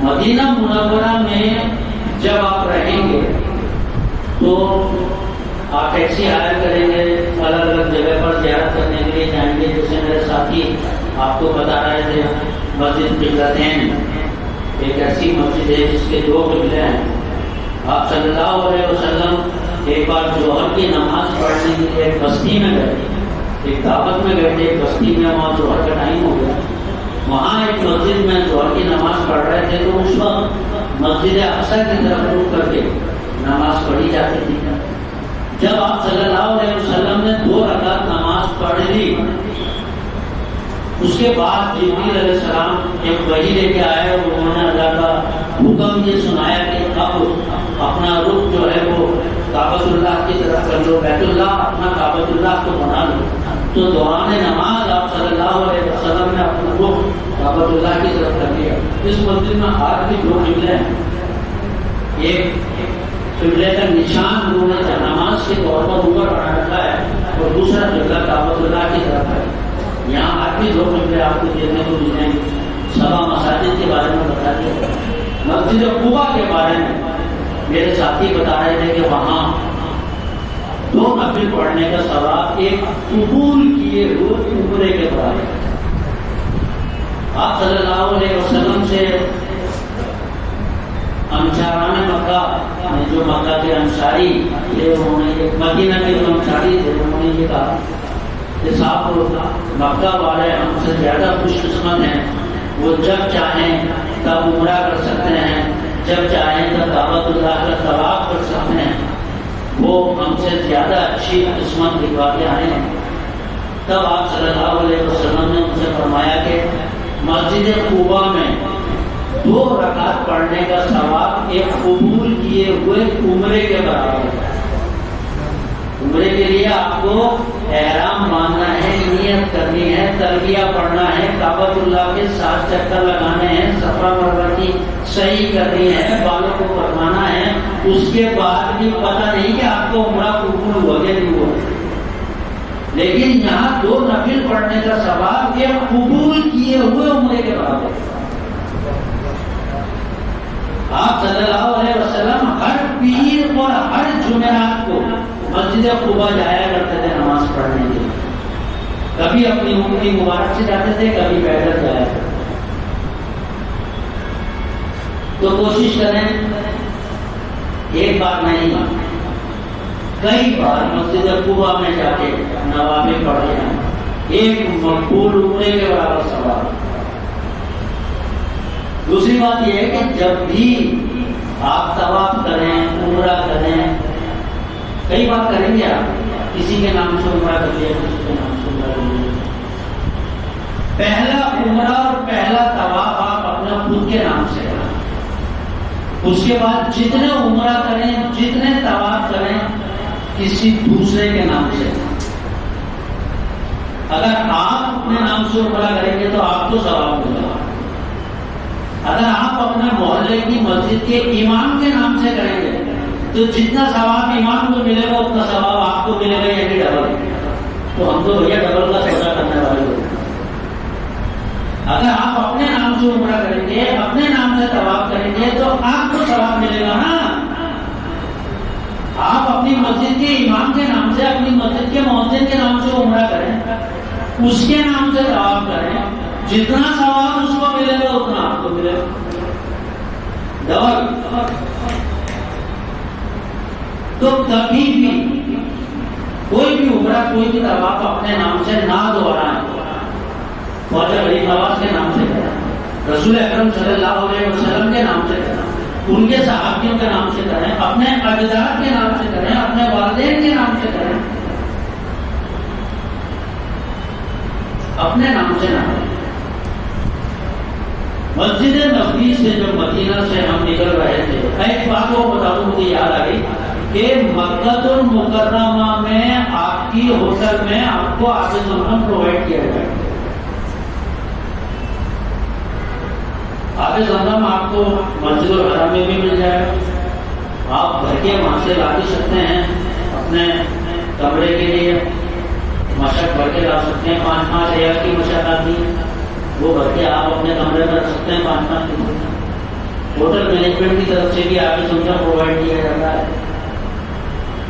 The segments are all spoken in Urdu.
مدینہ منورہ میں جب آپ رہیں گے تو آپ ٹیکسی ہائر کریں گے، الگ الگ جگہ پر زیارت کرنے کے لیے جائیں گے. جیسے میرے ساتھی آپ کو بتا رہے تھے مسجد قبلتین ایک ایسی مسجد ہے جس کے 2 قبلے ہیں. آپ صلی اللہ علیہ وسلم ایک بار ظہر کی نماز پڑھنے کے لیے ایک بستی میں گئے، ایک دعوت میں گئے تھے، ایک بستی میں. وہاں ظہر کا ٹائم ہو گیا، وہاں ایک مسجد میں ظہر کی نماز پڑھ رہے تھے تو اس وقت مسجد اقصی کی طرف رخ کر کے نماز پڑھی جاتی تھی. جب آپ صلی اللہ علیہ وسلم نے 2 رکعت نماز پڑھ لی، اس کے بعد جبریل علیہ السلام ایک وحی لے کے آئے اور انہوں نے اللہ کا حکم یہ سنایا کہ اب اپنا رخ جو ہے وہ کعبۃ اللہ کی طرف کر لو، بیت اللہ اپنا کعبۃ اللہ کو بنا لو. تو دوران نماز آپ صلی اللہ علیہ وسلم نے اپنا رخ کعبۃ اللہ کی طرف کر لیا. اس مسجد میں آج بھی 2 قبلے ہیں، ایک قبلے کا نشان انہوں نے نماز کے طور پر اوپر بنا رکھا ہے اور دوسرا قبلہ کعبۃ اللہ کی طرف ہے. یہاں آج بھی 2 قبلے آپ کو دیکھنے کو ملیں گے. 7 مساجد کے بارے میں بتا دیا. مسجد قباء کے بارے میں میرے ساتھی بتا رہے تھے کہ وہاں 2 نفل پڑھنے کا ثواب ایک قبول کیے ہوئے عمرے کے برابر ہے. آپ صلی اللہ علیہ وسلم سے انصاران مکہ جو مکہ کے انصاری تھے، انہوں نے مدینہ کے جو انصاری تھے انہوں نے یہ کہا کہ صاحب مکہ والے ہم سے زیادہ خوش قسمت ہیں، وہ جب چاہیں تب عمرہ کر سکتے ہیں، جب چاہیں تب کعبۃ اللہ کا طواف کر سکتے ہیں، وہ ہم سے زیادہ اچھی قسمت دکھا کے آئے ہیں. تب آپ صلی اللہ علیہ وسلم نے ان سے فرمایا کہ مسجد قباء میں 2 رکعت پڑھنے کا ثواب ایک قبول کیے ہوئے عمرے کے برابر ہے. عمرے کے لیے آپ کو احرام باندھنا ہے، نیت کرنی ہے، تلبیہ پڑھنا ہے، کعبۃ اللہ کے 7 چکر لگانے ہیں، صفا مروہ کی صحیح کرنی ہے، بالوں کو فرمانا ہے. اس کے بعد بھی پتہ نہیں کہ آپ کو عمرہ قبول ہوا کہ نہیں ہوا. لیکن یہاں 2 نفل پڑھنے کا ثواب ایک قبول کیے ہوئے عمرے کے برابر ہے. آپ صلی اللہ علیہ وسلم ہر پیر اور ہر جمعرات کو مسجد قباء جایا کرتے تھے نماز پڑھنے کے لیے. کبھی اپنی انگلی مبارک سے جاتے تھے، کبھی پیدل جایا کرتے تھے. تو کوشش کریں ایک بار نہیں کئی بار مسجد قباء میں جا کے نوافل پڑھ کے آئیں، ایک مقبول عمرے کے برابر ثواب. دوسری بات یہ ہے کہ جب بھی آپ طواف کریں، عمرہ کریں، کئی بار کریں گے آپ کسی کے نام سے عمرہ کر لیا، کسی کے نام سے عمرہ کر لیا. پہلا عمرہ اور پہلا طواف آپ اپنا خود کے نام سے کریں. اس کے بعد جتنے عمرہ کریں، جتنے طواف کریں، کسی دوسرے کے نام سے. اگر آپ اپنے نام سے عمرہ کریں گے تو آپ کو ثواب ملے گا. اگر آپ اپنے محلے کی مسجد کے امام کے نام سے کریں گے تو جتنا ثواب امام کو ملے گا اتنا ثواب آپ کو ملے گا، یعنی ڈبل. تو ہم تو بھیا ڈبل کا سودا کرنے والے لوگ. اگر آپ اپنے نام سے عمرہ کریں گے، اپنے نام سے طواف کریں گے تو آپ کو ثواب ملے گا نا. آپ اپنی مسجد کے امام کے نام سے، اپنی مسجد کے مؤذن کے نام سے عمرہ کریں، اس کے نام سے طواف کریں، جتنا ثواب اس کو ملے گا اتنا آپ کو ملے گا ڈبل. تو کبھی بھی کوئی بھی عمرہ، کوئی بھی طواف اپنے نام سے نہ دوہرائیں. خواجہ غریب نواز کے نام سے کریں، رسول اکرم صلی اللہ علیہ وسلم کے نام سے کریں، ان کے صحابیوں کے نام سے کریں، اپنے اجداد کے نام سے کریں، اپنے والدین کے نام سے کریں، اپنے نام سے نہ کریں. مسجد نبوی سے جو مدینہ سے ہم نکل رہے تھے، ایک بات کو بتاؤں، مجھے یاد آ گئی کہ مکہ المکرمہ میں آپ کی ہوٹل میں آپ کو آب زمزم پرووائڈ کیا جائے گا. آب زمزم آپ کو مسجد الحرام میں بھی مل جائے گا. آپ گھر کے وہاں سے لا بھی سکتے ہیں، اپنے کمرے کے لیے مشق بھر کے لا سکتے ہیں. 5-5 ہزار کی مشق آتی ہے، وہ بھر کے آپ اپنے کمرے میں رکھ سکتے ہیں 5-5 کلو. ہوٹل مینجمنٹ کی طرف سے بھی آگے سمجھا پرووائڈ کیا جاتا ہے.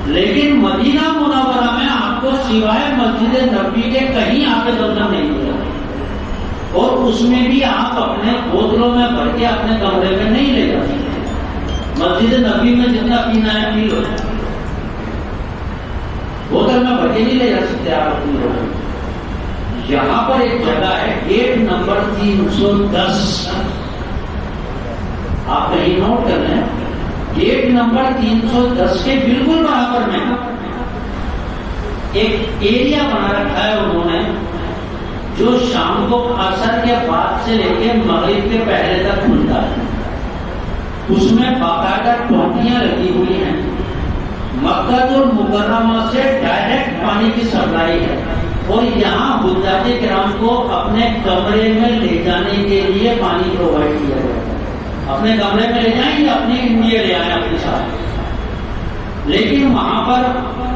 لیکن مدینہ منورہ میں آپ کو سوائے مسجد نبوی کے کہیں آگے زمزم نہیں ملے گا. اور اس میں بھی آپ اپنے بوتلوں میں بھر کے اپنے کمرے میں نہیں لے جا سکتے. مسجد نبوی میں جتنا پینا ہے پی لو, بوتل میں بھر کے نہیں لے جا سکتے آپ اپنی ہوٹل میں. یہاں پر ایک جگہ ہے گیٹ نمبر 310, آپ کہیں نوٹ کر لیں. گیٹ نمبر 310 کے بالکل برابر میں ایک ایریا بنا رکھا ہے انہوں نے, جو شام کو عصر کے بعد سے لے کے مغرب کے پہلے تک کھلتا ہے. اس میں باقاعدہ ٹوٹیاں لگی ہوئی ہیں. مکہ المکرمہ سے ڈائریکٹ پانی کی سپلائی ہے, اور یہاں حجاج کرام کو اپنے کمرے میں لے جانے کے لیے پانی پرووائڈ کیا جاتا ہے. اپنے کمرے میں لے جائیں یا اپنی انڈیا لے آئیں اپنے ساتھ. لیکن وہاں پر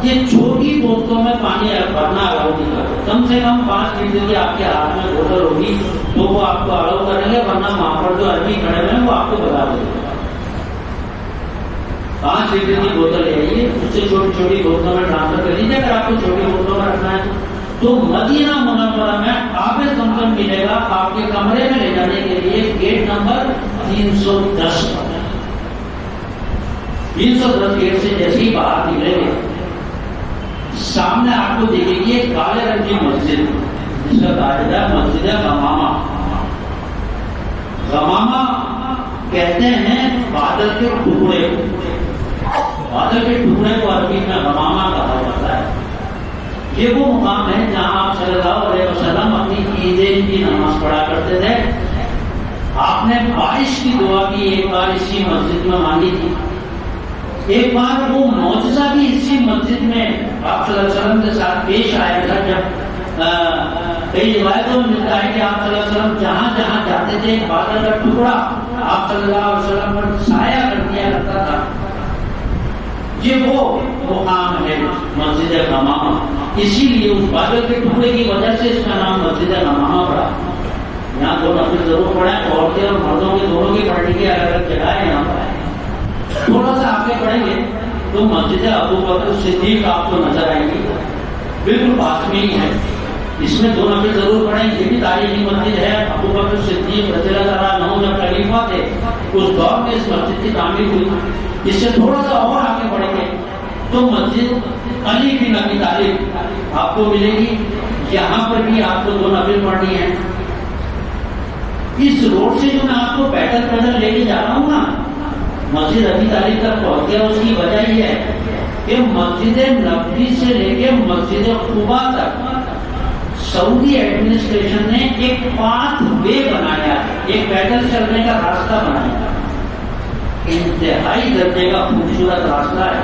یہ چھوٹی بوتلوں میں پانی بھرنا الاؤ نہیں کرتے. کم سے کم 5 لیٹر کی آپ کے ہاتھ میں بوتل ہوگی تو وہ آپ کو الاؤ کریں گے, ورنہ وہاں پر جو آدمی کھڑے ہوئے ہیں وہ آپ کو بتا دیں گے 5 لیٹر کی بوتل لے آئیے, اس سے چھوٹی چھوٹی بوتلوں میں ٹرانسفر کر دیجیے. اگر آپ کو چھوٹی بوتلوں میں رکھنا ہے تو مدینہ منورہ میں آب زمزم ملے گا آپ کے کمرے میں لے جانے کے لیے. گیٹ نمبر 310 گیٹ سے جیسے ہی باہر نکلیں گے سامنے آپ کو دیکھیں گے کالے رنگ کی مسجد, جس کا تاج ہے مسجد غمامہ. غمامہ کہتے ہیں بادل کے ٹکڑے. بادل کے ٹکڑے کو عربی میں غمامہ کہا جاتا ہے. یہ وہ مقام ہے جہاں آپ صلی اللہ علیہ وسلم اپنی عیدین کی نماز پڑھا کرتے تھے. آپ نے بارش کی دعا کی ایک بار اسی مسجد میں مانگی تھی. ایک بار وہ معجزہ بھی اسی مسجد میں آپ صلی اللہ علیہ وسلم کے ساتھ پیش آیا تھا, جب کئی روایتوں میں ملتا ہے کہ آپ صلی اللہ علیہ وسلم جہاں جہاں جاتے تھے بادل کا ٹکڑا آپ صلی اللہ علیہ وسلم پر سایہ کر دیا کرتا تھا. یہ وہ مقام ہے مسجد غمامہ. اسی لیے اس بادل کے ٹکڑے کی وجہ سے اس کا نام مسجد غمامہ پڑا. یہاں 2 نفل ضرور پڑھیں, عورتیں اور مردوں کے دونوں کی پڑھنے کی الگ الگ جگہ ہے. یہاں پر تھوڑا سا آگے پڑھیں گے تو مسجد ابو بکر صدیق آپ کو نظر آئیں گی, بالکل پاس میں ہی ہے. اس میں 2 نفل ضرور پڑھیں, یہ بھی تاریخی مسجد ہے. ابو بکر صدیق رضی اللہ تعالیٰ عنہ جب خلیفہ تھے اس دور میں اس مسجد کی تعمیر ہوئی. اس سے تھوڑا سا اور آگے بڑھیں گے تو مسجد علی بن ابی طالب آپ کو ملے گی. یہاں پر بھی آپ کو 2 نفل پڑھنی ہے. اس روڈ سے جو میں آپ کو پیدل پیدل لے کے جا رہا ہوں نا, مسجد ابی طالب تک پہنچ گیا. اس کی وجہ یہ ہے کہ مسجد نبوی سے لے کے مسجد قباء تک سعودی ایڈمنسٹریشن نے ایک پاتھ وے بنایا, ایک پیدل چلنے کا راستہ بنایا. انتہائی درجے کا خوبصورت راستہ ہے.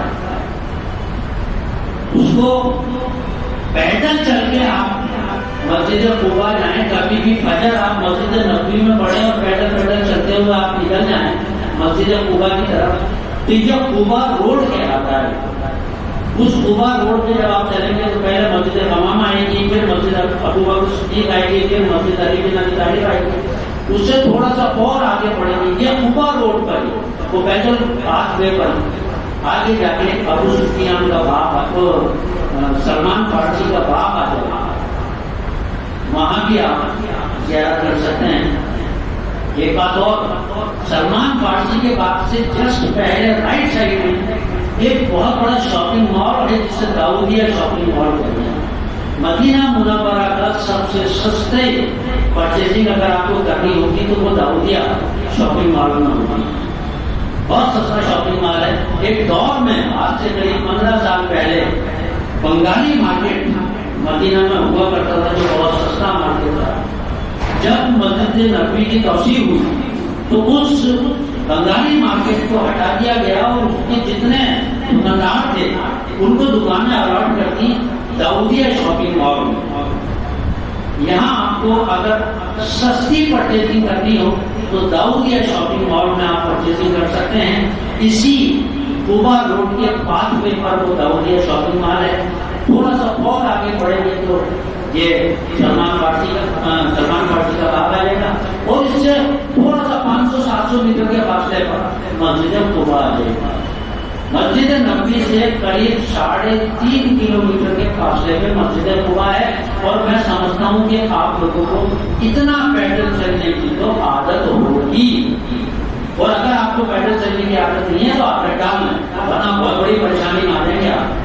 اس کو پیدل چل کے آپ مسجد قباء جائیں. کبھی بھی فجر آپ مسجد نبوی میں پڑھیں اور پیدل پیدل چلتے ہوئے آپ نکل جائیں مسجد قباء کی طرف, تو یہ قباء روڈ کہلاتا ہے. اس قباء روڈ پہ جب آپ چلیں گے تو پہلے مسجد غمامہ آئے گی, پھر مسجد ابو بکر صدیق آئے گی, پھر مسجد علی بن ابی طالب آئے گی. اس سے تھوڑا سا اور آگے بڑھیں گے, یہ قباء روڈ پر وہ پیدل پاتھ وے پر آگے جا کے ابو سفیان کا باغ, آپ کو سلمان فارسی کا باغ آ جائے گا, وہاں بھی آپ زیارت کر سکتے ہیں. ایک بات اور, سلمان فارسی کے باغ سے جسٹ پہلے رائٹ سائڈ میں ایک بہت بڑا شاپنگ مال ہے جسے داؤدیہ شاپنگ مال کہتے ہیں. مدینہ منورہ کا سب سے سستے پرچیزنگ اگر آپ کو کرنی ہوگی تو وہ داؤدیہ شاپنگ مال میں ہوگی. بہت سستا شاپنگ مال ہے. ایک دور میں آج سے قریب 15 سال پہلے بنگالی مارکیٹ مدینہ میں ہوا کرتا تھا, جو بہت سستا مارکیٹ تھا. جب مسجد نبوی کی توسیع ہوئی تو اس بنگالی مارکیٹ کو ہٹا دیا گیا اور اس کے جتنے دکاندار تھے ان کو دکانیں الاٹ کر دی داؤدیہ شاپنگ مال میں. یہاں آپ کو اگر سستی پرچیزنگ کرنی ہو تو داؤدیہ شاپنگ مال میں آپ پرچیزنگ کر سکتے ہیں. اسی قباء روڈ کے پاتھ وے پر وہ داؤدیہ شاپنگ مال ہے. تھوڑا سا اور آگے بڑھیں گے تو یہ سلمان فارسی کا باب آ جائے گا، اور اس سے تھوڑا سا 500-700 میٹر کے فاصلے پر مسجد قباء آ جائے گا۔ مسجد نبوی سے قریب 3.5 کلومیٹر کے فاصلے پہ مسجد قباء ہے، اور میں سمجھتا ہوں کہ آپ لوگوں کو اتنا پیدل چلنے کی تو عادت ہوگی، اور اگر آپ کو پیدل چلنے کی عادت نہیں ہے تو آپ ڈال لیں، ورنہ بہت بڑی پریشانی میں آ جائیں گے آپ۔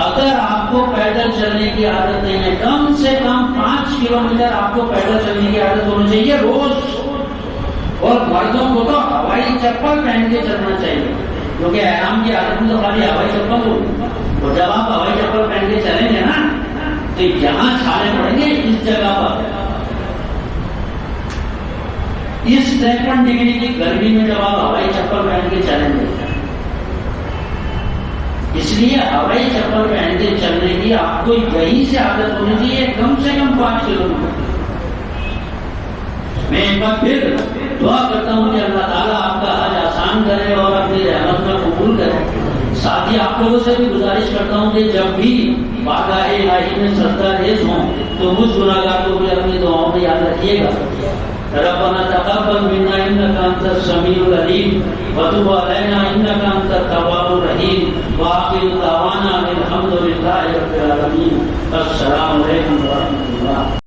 اگر آپ کو پیدل چلنے کی عادت نہیں ہے، کم سے کم 5 کلومیٹر آپ کو پیدل چلنے کی عادت ہونی چاہیے روز، اور مردوں کو تو ہوائی چپل پہن کے چلنا چاہیے، کیونکہ احرام کی عادت میں تو خالی ہوائی چپل ہوگی، اور جب آپ ہوائی چپل پہن کے چلیں گے نا تو یہاں چھالے پڑیں گے اس جگہ پر، اس 53 ڈگری کی گرمی میں جب آپ ہوائی چپل پہن کے چلیں گے، اس لیے ہوائی چپل پہن کے چلنے کی آپ کو یہیں سے عادت ہونی چاہیے، کم سے کم 5 کلومیٹر۔ میں ایک بار پھر دعا کرتا ہوں کہ اللہ تعالیٰ آپ کا حج آسان کرے اور اپنی رحمت میں قبول کرے۔ ساتھ ہی آپ لوگوں سے بھی گزارش کرتا ہوں کہ جب بھی بارگاہ الہی میں سجدہ ریز ہوں تو مجھ گناہگار کو بھی اپنی دعاؤں میں یاد رکھیے گا۔ ربنا تقبل منا انك انت السميع العليم وتب علينا انك انت التواب الرحيم واخر دعوانا الحمد لله رب العالمين۔ السلام علیکم ورحمۃ اللہ۔